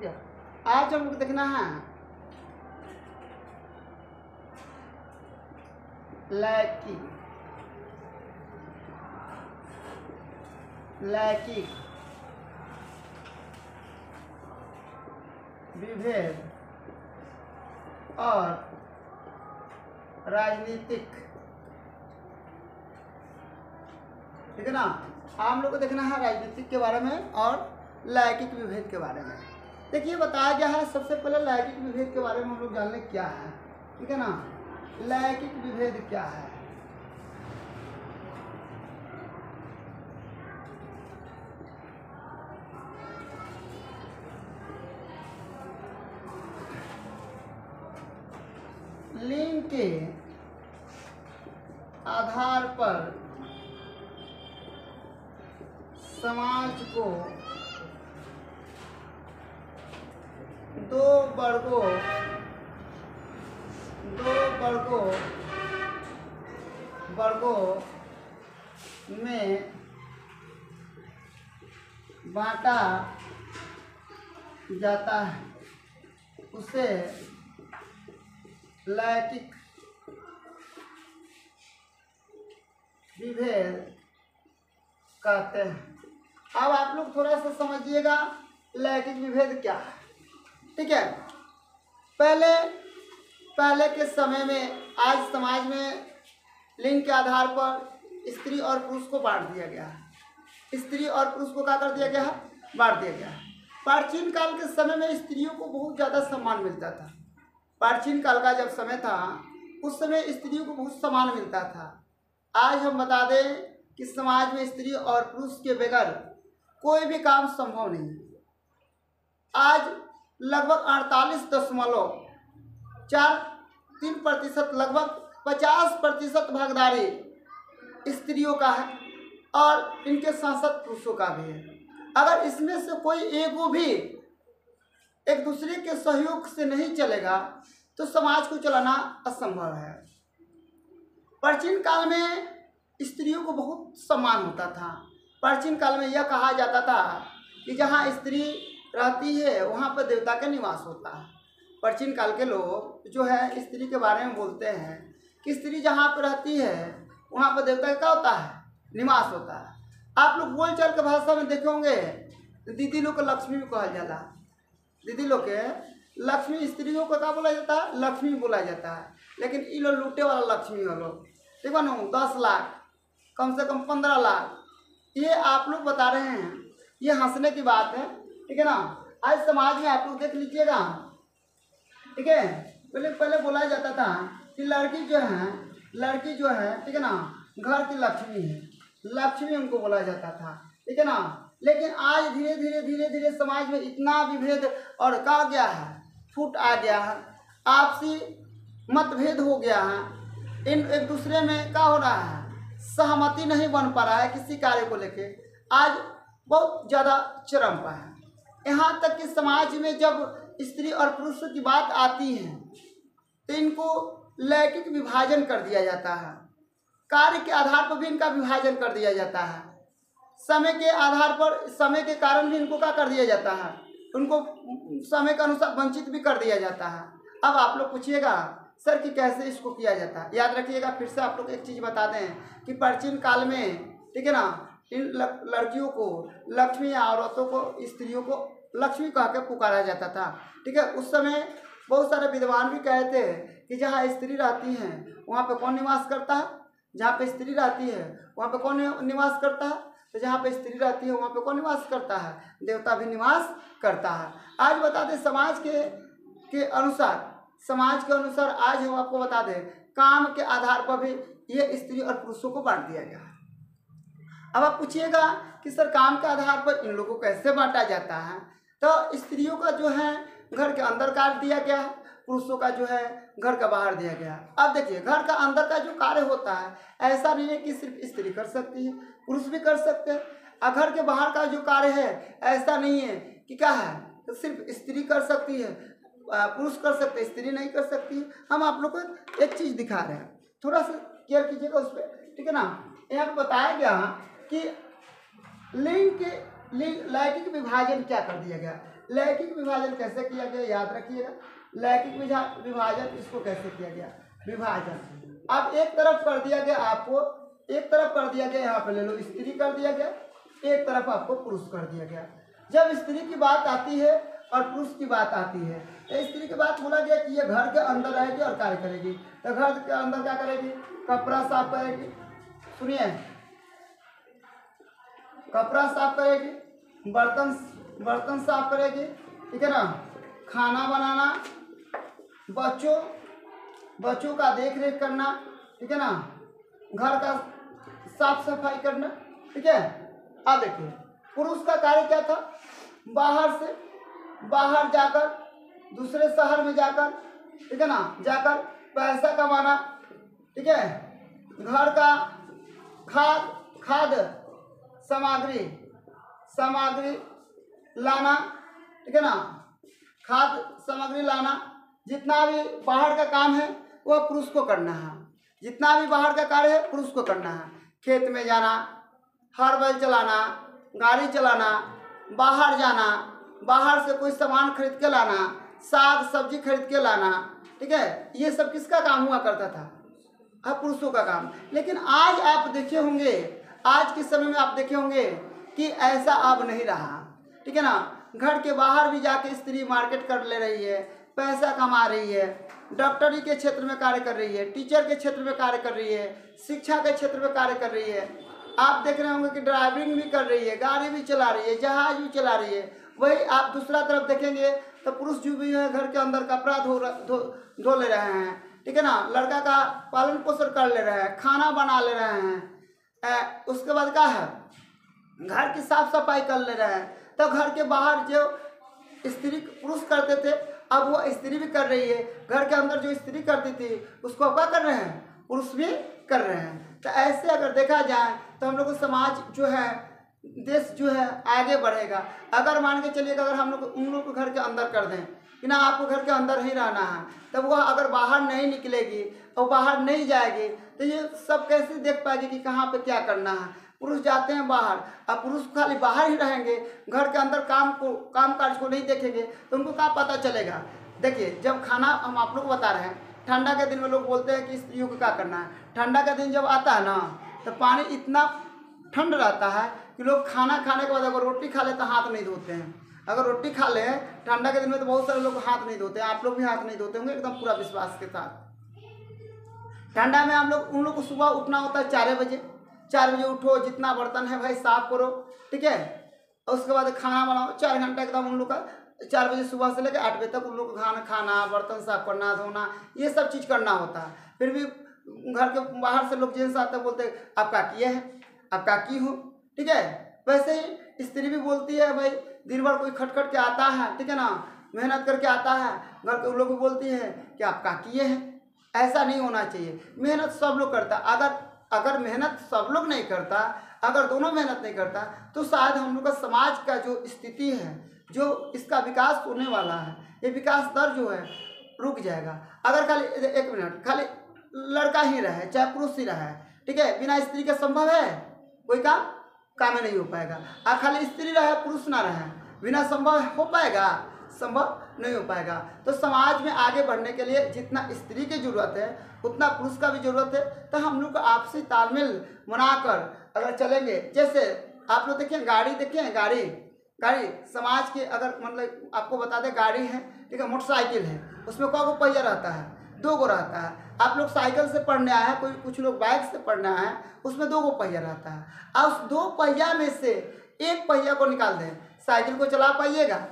किया। आज हमको देखना है लैकिक विभेद और राजनीतिक, ठीक है ना। हम लोग को देखना है राजनीतिक के बारे में और लैकिक विभेद के बारे में। देखिए बताया गया है, सबसे पहले लैकिक विभेद के बारे में हम लोग जानने क्या है, ठीक है ना। लैकिक विभेद क्या है? लिंग के आधार पर समाज को दो वर्गों में बांटा जाता है, उसे लैकिक विभेद कहते हैं। अब आप लोग थोड़ा सा समझिएगा लैकिक विभेद क्या है, ठीक है। पहले के समय में, आज समाज में लिंग के आधार पर स्त्री और पुरुष को बांट दिया गया है। स्त्री और पुरुष को क्या कर दिया गया है? बांट दिया गया है। प्राचीन काल के समय में स्त्रियों को बहुत ज़्यादा सम्मान मिलता था। प्राचीन काल का जब समय था, उस समय स्त्रियों को बहुत सम्मान मिलता था। आज हम बता दें कि समाज में स्त्री और पुरुष के बगैर कोई भी काम संभव नहीं है। आज लगभग 48.43%, लगभग 50% भागीदारी स्त्रियों का है और इनके साथ साथ पुरुषों का भी है। अगर इसमें से कोई एगो भी एक दूसरे के सहयोग से नहीं चलेगा तो समाज को चलाना असंभव है। प्राचीन काल में स्त्रियों को बहुत सम्मान होता था। प्राचीन काल में यह कहा जाता था कि जहाँ स्त्री रहती है वहाँ पर देवता का निवास होता है। प्राचीन काल के लोग जो है स्त्री के बारे में बोलते हैं कि स्त्री जहाँ पर रहती है वहाँ पर देवता का क्या होता है? निवास होता है। आप लोग बोलचाल के भाषा में देखे होंगे, दीदी लोग को लक्ष्मी भी कहा जाता है। दीदी लोग के लक्ष्मी, स्त्रियों को क्या बोला जाता है? लक्ष्मी बोला जाता है। लेकिन ये लोग लूटे वाला लक्ष्मी वालों, देखो ना, 10 लाख, कम से कम 15 लाख, ये आप लोग बता रहे हैं। ये हंसने की बात है, ठीक है ना। आज समाज में आप लोग देख लीजिएगा, ठीक है। पहले बोला जाता था कि लड़की जो है, ठीक है ना, घर की लक्ष्मी है, लक्ष्मी उनको बोला जाता था, ठीक है ना। लेकिन आज धीरे धीरे समाज में इतना विभेद और का गया है, फूट आ गया है, आपसी मतभेद हो गया है। इन एक दूसरे में क्या हो रहा है? सहमति नहीं बन पा रहा है किसी कार्य को लेके। आज बहुत ज़्यादा चरम पर है। यहाँ तक कि समाज में जब स्त्री और पुरुष की बात आती है तो इनको लैकिक विभाजन कर दिया जाता है। कार्य के आधार पर भी इनका विभाजन कर दिया जाता है। समय के आधार पर, समय के कारण भी इनको क्या कर दिया जाता है? उनको समय के अनुसार वंचित भी कर दिया जाता है। अब आप लोग पूछिएगा सर कि कैसे इसको किया जाता है। याद रखिएगा, फिर से आप लोग एक चीज़ बता दें कि प्राचीन काल में, ठीक है ना, इन लड़कियों को लक्ष्मी या औरतों को, स्त्रियों को लक्ष्मी कह के पुकारा जाता था, ठीक है। उस समय बहुत सारे विद्वान भी कहते हैं कि जहाँ स्त्री रहती हैं वहाँ पे कौन निवास करता है? जहाँ पे स्त्री रहती है वहाँ पे कौन निवास करता है? तो जहाँ पे स्त्री रहती है वहाँ पे कौन निवास करता है? देवता भी निवास करता है। आज बता दें समाज के अनुसार आज हम आपको बता दें, काम के आधार पर भी ये स्त्री और पुरुषों को बांट दिया गया है। अब आप पूछिएगा कि सर काम के आधार पर इन लोगों को कैसे बांटा जाता है? तो स्त्रियों का जो है घर के अंदर काट दिया गया है, पुरुषों का जो है घर का बाहर दिया गया। अब देखिए, घर का अंदर का जो कार्य होता है, ऐसा नहीं है कि सिर्फ स्त्री कर सकती है, पुरुष भी कर सकते हैं। और घर के बाहर का जो कार्य है, ऐसा नहीं है कि क्या है तो सिर्फ स्त्री कर सकती है, पुरुष कर सकते हैं, स्त्री नहीं कर सकती है। हम आप लोग को एक चीज़ दिखा रहे हैं, थोड़ा सा केयर कीजिएगा उस पर, ठीक है ना। यहाँ पर बताया गया कि लिंग लैकिक विभाजन क्या कर दिया गया। लैंगिक विभाजन कैसे किया गया याद रखिएगा। लैंगिक विभाजन इसको कैसे किया गया, विभाजन। अब एक तरफ कर दिया गया आपको, एक तरफ कर दिया गया, यहाँ पे ले लो स्त्री कर दिया गया, एक तरफ आपको पुरुष कर दिया गया। जब स्त्री की बात आती है और पुरुष की बात आती है, तो स्त्री की बात बोला गया कि ये घर के अंदर रहेगी और कार्य करेगी। तो घर के अंदर क्या करेगी, कपड़ा साफ करेगी, सुनिए, कपड़ा साफ करेगी, बर्तन साफ करेगी, ठीक है ना, खाना बनाना, बच्चों का देख रेख करना, ठीक है ना, घर का साफ सफाई करना, ठीक है। अब देखिए पुरुष का कार्य क्या था, बाहर जाकर दूसरे शहर में जाकर, ठीक है ना, जाकर पैसा कमाना, ठीक है, घर का खाद्य सामग्री लाना, ठीक है ना, खाद्य सामग्री लाना, जितना भी बाहर का काम है वह पुरुष को करना है, जितना भी बाहर का कार्य है पुरुष को करना है। खेत में जाना, हर बैल चलाना, गाड़ी चलाना, बाहर जाना, बाहर से कोई सामान खरीद के लाना, साग सब्जी खरीद के लाना, ठीक है, ये सब किसका काम हुआ करता था, अब पुरुषों का काम। लेकिन आज आप देखे होंगे, आज के समय में आप देखे होंगे कि ऐसा अब नहीं रहा, ठीक है ना। घर के बाहर भी जाके स्त्री मार्केट कर ले रही है, पैसा कमा रही है, डॉक्टरी के क्षेत्र में कार्य कर रही है, टीचर के क्षेत्र में कार्य कर रही है, शिक्षा के क्षेत्र में कार्य कर रही है। आप देख रहे होंगे कि ड्राइविंग भी कर रही है, गाड़ी भी चला रही है, जहाज भी चला रही है। वही आप दूसरा तरफ देखेंगे तो पुरुष जो भी है घर के अंदर कपड़ा धो ले रहे हैं, ठीक है ना, लड़का का पालन पोषण कर ले रहे हैं, खाना बना ले रहे हैं, उसके बाद क्या है, घर की साफ सफाई कर ले रहे हैं। तो घर के बाहर जो स्त्री पुरुष करते थे अब वो स्त्री भी कर रही है, घर के अंदर जो स्त्री करती थी उसको अब क्या कर रहे हैं, पुरुष भी कर रहे हैं। तो ऐसे अगर देखा जाए तो हम लोग को समाज जो है, देश जो है आगे बढ़ेगा। अगर मान के चलिएगा अगर हम लोग उन लोग को घर के अंदर कर दें कि ना आपको घर के अंदर ही रहना है, तब वह अगर बाहर नहीं निकलेगी और बाहर नहीं जाएगी तो ये सब कैसे देख पाएगी कि कहाँ पे क्या करना है। पुरुष जाते हैं बाहर, अब पुरुष खाली बाहर ही रहेंगे, घर के अंदर काम काज को नहीं देखेंगे तो उनको क्या पता चलेगा। देखिए जब खाना हम आप लोग बता रहे हैं, ठंडा के दिन में लोग बोलते हैं कि स्त्रियों को क्या करना है। ठंडा का दिन जब आता है ना तो पानी इतना ठंड रहता है कि लोग खाना खाने के बाद अगर रोटी खा ले तो हाथ नहीं धोते हैं। अगर रोटी खा ले ठंडा के दिन में तो बहुत सारे लोग हाथ नहीं धोते हैं, आप लोग भी हाथ नहीं धोते होंगे एकदम पूरा विश्वास के साथ। ठंडा में हम लोग उन लोग को सुबह उठना होता है 4 बजे, 4 बजे उठो, जितना बर्तन है भाई साफ करो, ठीक है, और उसके बाद खाना बनाओ। 4 घंटा एकदम उन लोग का 4 बजे सुबह से लेकर 8 बजे तक उन लोग को खाना बर्तन साफ करना, धोना, ये सब चीज़ करना होता है। फिर भी घर के बाहर से लोग जेंट्स आते बोलते आप क्या किए हैं, आप क्या की हो, ठीक है। वैसे ही स्त्री भी बोलती है भाई दिन भर कोई खटखट के आता है, ठीक है ना, मेहनत करके आता है, घर के लोग भी बोलती है कि आप क्या किए हैं। ऐसा नहीं होना चाहिए, मेहनत सब लोग करता। अगर मेहनत सब लोग नहीं करता, अगर दोनों मेहनत नहीं करता तो शायद हम लोग का समाज का जो स्थिति है, जो इसका विकास होने वाला है, ये विकास दर जो है रुक जाएगा। अगर खाली 1 मिनट खाली लड़का ही रहे चाहे पुरुष ही रहे, ठीक है, बिना स्त्री के संभव है कोई काम नहीं हो पाएगा। और खाली स्त्री रहे पुरुष ना रहे, बिना संभव हो पाएगा, संभव नहीं हो पाएगा। तो समाज में आगे बढ़ने के लिए जितना स्त्री की जरूरत है उतना पुरुष का भी जरूरत है। तो हम लोग को आपसी तालमेल बनाकर अगर चलेंगे, जैसे आप लोग देखिए गाड़ी देखिए, गाड़ी समाज के अगर मतलब आपको बता दें गाड़ी है, ठीक है, मोटरसाइकिल है, उसमें कौ गो पहिया रहता है, 2 गो रहता है। आप लोग साइकिल से पढ़ने आए हैं, कुछ लोग बाइक से पढ़ने आए हैं, उसमें 2 गो पहिया रहता है। अब उस 2 पहिया में से 1 पहिया को निकाल दें, साइकिल को चला पाइएगा,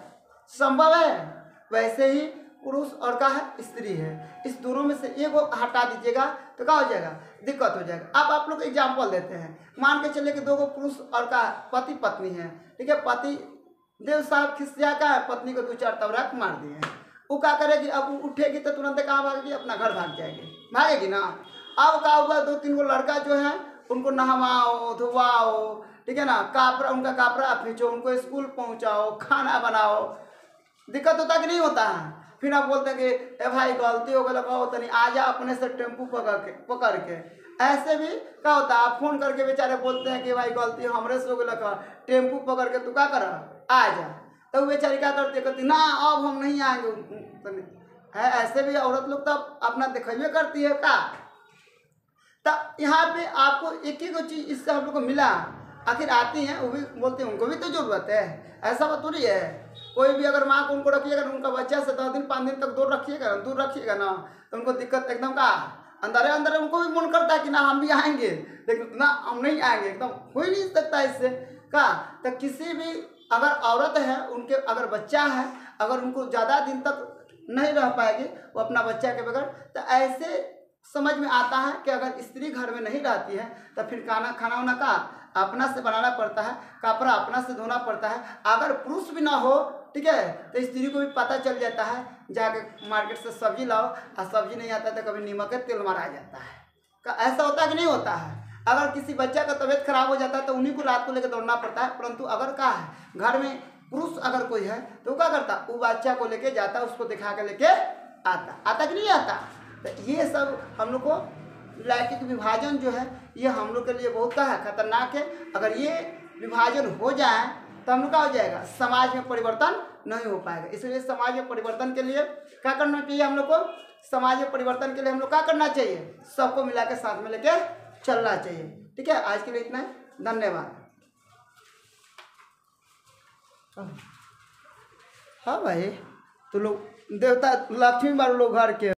संभव है। वैसे ही पुरुष और का है स्त्री है, इस दोनों में से एक को हटा दीजिएगा तो क्या हो जाएगा, दिक्कत हो जाएगा। अब आप लोग एग्जाम्पल देते हैं, मान के चलिए कि 2 गो पुरुष और का पति पत्नी है, ठीक है, पति देव साहब खिसिया का है, पत्नी को 2-4 तबरक मार दिए हैं। वो क्या करेगी, अब वो उठेगी तो तुरंत कहाँ भागेगी, अपना घर भागेगी ना। अब क्या हुआ, 2-3 गो लड़का जो है उनको नहवाओ धुआओ, ठीक है ना, उनका कपड़ा खींचो, उनको स्कूल पहुँचाओ, खाना बनाओ, दिक्कत होता कि नहीं होता है। फिर आप बोलते हैं कि ए भाई गलती हो गई, कहो तनी आ जा अपने से टेम्पू पकड़ के। ऐसे भी क्या होता है, आप फोन करके बेचारे बोलते हैं कि भाई गलती हमरे से हो गई, टेम्पू पकड़ के तू क्या कर आ जा। तो वो बेचारी क्या करती है, कहती ना अब हम नहीं आएंगे। है ऐसे भी औरत लोग तो अपना दिखाइए करती है का। तो यहाँ पे आपको एक एक चीज़ इससे हम लोग को मिला, आखिर आती हैं वो भी बोलते हैं उनको भी तो ज़रूरत है, ऐसा बात थोड़ी है। कोई भी अगर माँ को उनको रखिएगा, उनका बच्चा से 10 दिन 5 दिन तक दूर रखिएगा ना, तो उनको दिक्कत एकदम का अंदर अंदर उनको भी मन करता है कि ना हम भी आएंगे, लेकिन ना हम नहीं आएंगे, एकदम हो ही नहीं सकता इससे का। तो किसी भी अगर औरत है, उनके अगर बच्चा है, अगर उनको ज़्यादा दिन तक नहीं रह पाएगी वो अपना बच्चा के बगैर, तो ऐसे समझ में आता है कि अगर स्त्री घर में नहीं रहती है तो फिर खाना वाना का अपना से बनाना पड़ता है, कपड़ा अपना से धोना पड़ता है। अगर पुरुष भी ना हो, ठीक है, तो स्त्री को भी पता चल जाता है, जाके मार्केट से सब्जी लाओ, और सब्जी नहीं आता तो कभी नमक तेल मारा जाता है। ऐसा होता है कि नहीं होता है। अगर किसी बच्चा का तबीयत खराब हो जाता है तो उन्हीं को रात को लेकर दौड़ना पड़ता है। परंतु अगर क्या है, घर में पुरुष अगर कोई है तो क्या करता, वो बच्चा को लेके जाता, उसको दिखा के लेके आता कि नहीं आता। तो ये सब हम लोग को लैंगिक विभाजन जो है ये हम लोग के लिए बहुत का है, खतरनाक है। अगर ये विभाजन हो जाए तो हम लोग का हो जाएगा, समाज में परिवर्तन नहीं हो पाएगा। इसलिए समाज में परिवर्तन के लिए क्या करना चाहिए हम लोग को, समाज में परिवर्तन के लिए हम लोग क्या करना चाहिए, सबको मिला के साथ में लेके चलना चाहिए। ठीक है, आज के लिए इतना है, धन्यवाद। हाँ भाई, तो लोग देवता लक्ष्मी बार लोग घर के